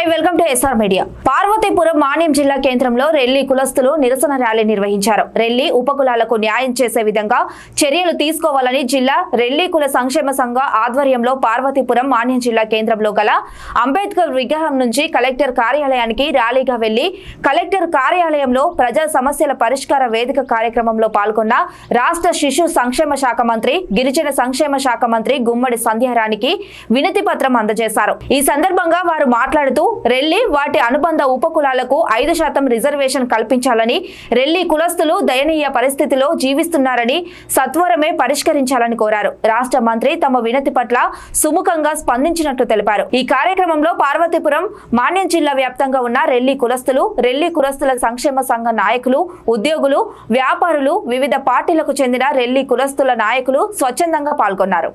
Hi welcome to SR media. Parvathipuram Manyam జిల్లా కేంద్రంలో రెల్లి కులస్తులు నిరసన ర్యాలీ నిర్వహించారు. రెల్లి ఉపకులాలకు న్యాయం చేసే విధంగా చర్యలు తీసుకోవాలని జిల్లా రెల్లి కుల సంక్షేమ సంఘ ఆధ్వర్యంలో పార్వతీపురం మాన్యం జిల్లా కేంద్రంలో గల అంబేద్కర్ విగ్రహం నుంచి కలెక్టర్ కార్యాలయానికి ర్యాలీగా వెళ్లి కలెక్టర్ కార్యాలయంలో ప్రజా సమస్యల పరిష్కార వేదిక కార్యక్రమంలో పాల్గొన్న రాష్ట్ర శిశు సంక్షేమ శాఖ మంత్రి, గిరిజన సంక్షేమ శాఖ మంత్రి గుమ్మడి సంధ్యారాణికి వినతి పత్రం అందజేశారు. ఈ సందర్భంగా వారు మాట్లాడుతూ రెల్లి వాటి అనుబంధ ఉపకులాలకు 5% రిజర్వేషన్ కల్పించాలని, రెల్లి కులస్తులు దయనీయ పరిస్థితిలో జీవిస్తున్నారని సత్వరమే పరిష్కరించాలని కోరారు. రాష్ట్ర మంత్రి తమ వినతి పట్ల సుముఖంగా స్పందించినట్లు తెలిపారు. ఈ కార్యక్రమంలో పార్వతీపురం మాన్యం జిల్లా వ్యాప్తంగా ఉన్న రెల్లి కులస్తులు, రెల్లి కులస్తుల సంక్షేమ సంఘ నాయకులు, ఉద్యోగులు, వ్యాపారులు, వివిధ పార్టీలకు చెందిన రెల్లి కులస్తుల నాయకులు స్వచ్ఛందంగా పాల్గొన్నారు.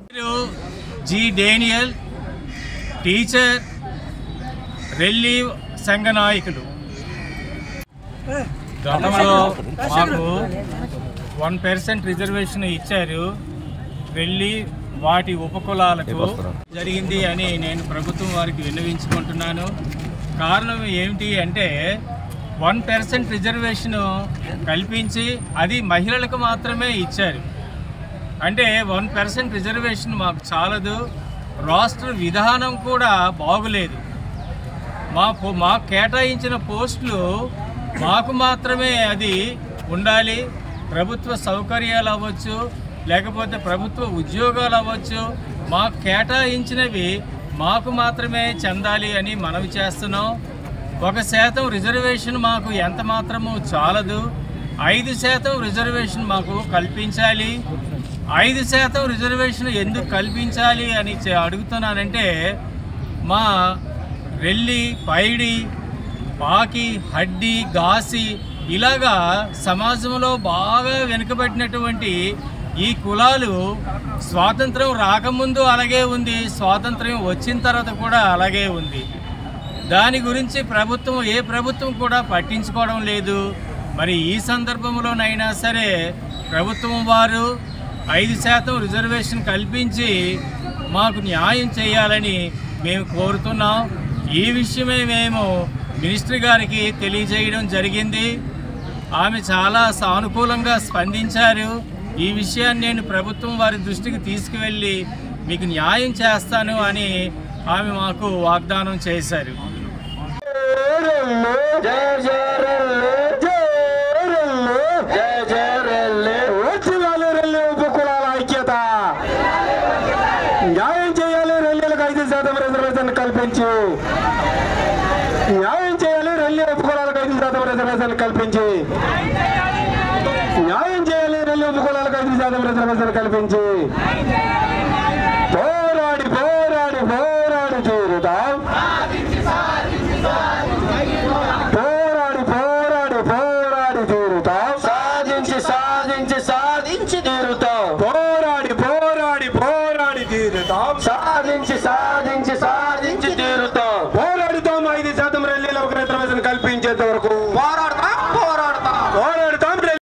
టీచర్ రెల్లి సంఘ నాయకులు గతంలో మాకు 1% రిజర్వేషన్ ఇచ్చారు. రెల్లి వాటి ఉపకులాలకు జరిగింది అని నేను ప్రభుత్వం వారికి విన్నవించుకుంటున్నాను. కారణం ఏమిటి అంటే 1% రిజర్వేషన్ కల్పించి అది మహిళలకు మాత్రమే ఇచ్చారు. అంటే 1% రిజర్వేషన్ మాకు చాలదు. రాష్ట్ర విధానం కూడా బాగులేదు. మాకు కేటాయించిన పోస్టులు మాకు మాత్రమే అది ఉండాలి. ప్రభుత్వ సౌకర్యాలు అవ్వచ్చు, లేకపోతే ప్రభుత్వ ఉద్యోగాలు అవ్వచ్చు, మాకు కేటాయించినవి మాకు మాత్రమే చెందాలి అని మనవి చేస్తున్నాం. 1% రిజర్వేషన్ మాకు ఎంత మాత్రము చాలదు. 5% రిజర్వేషన్ మాకు కల్పించాలి. 5% రిజర్వేషన్ ఎందుకు కల్పించాలి అని అడుగుతున్నానంటే, మా రెల్లి, పైడి, పాకి, హడ్డి, గాసి ఇలాగా సమాజంలో బాగా వెనుకబడినటువంటి ఈ కులాలు స్వాతంత్రం రాకముందు అలాగే ఉంది, స్వాతంత్రం వచ్చిన తర్వాత కూడా అలాగే ఉంది. దాని గురించి ఏ ప్రభుత్వం కూడా పట్టించుకోవడం లేదు. మరి ఈ సందర్భంలోనైనా సరే ప్రభుత్వం వారు 5% రిజర్వేషన్ కల్పించి మాకు న్యాయం చేయాలని మేము కోరుతున్నాం. ఈ విషయమే మేము మినిస్టర్ గారికి తెలియజేయడం జరిగింది. ఆమె చాలా సానుకూలంగా స్పందించారు. ఈ విషయాన్ని నేను ప్రభుత్వం వారి దృష్టికి తీసుకువెళ్ళి మీకు న్యాయం చేస్తాను అని ఆమె మాకు వాగ్దానం చేశారు. న్యాయం చేయాలి. రెల్లి ఉపకులాలకు 5% రిజర్వేషన్ కల్పించి న్యాయం చేయాలి. రెల్లి ఉపకులాలకు 5% రిజర్వేషన్ కల్పించి పోరాడి పోరాడి పోరాడి తీరుతాం. పోరాడి పోరాడి పోరాడి తీరుతాం. సాధించి సాధించి సాధించి తీరుతాం. పోరాడి పోరాడి పోరాడి తీరుతాం. సాధించి సాధించి సాధించి తీరుతాం. పోరాడుతాం.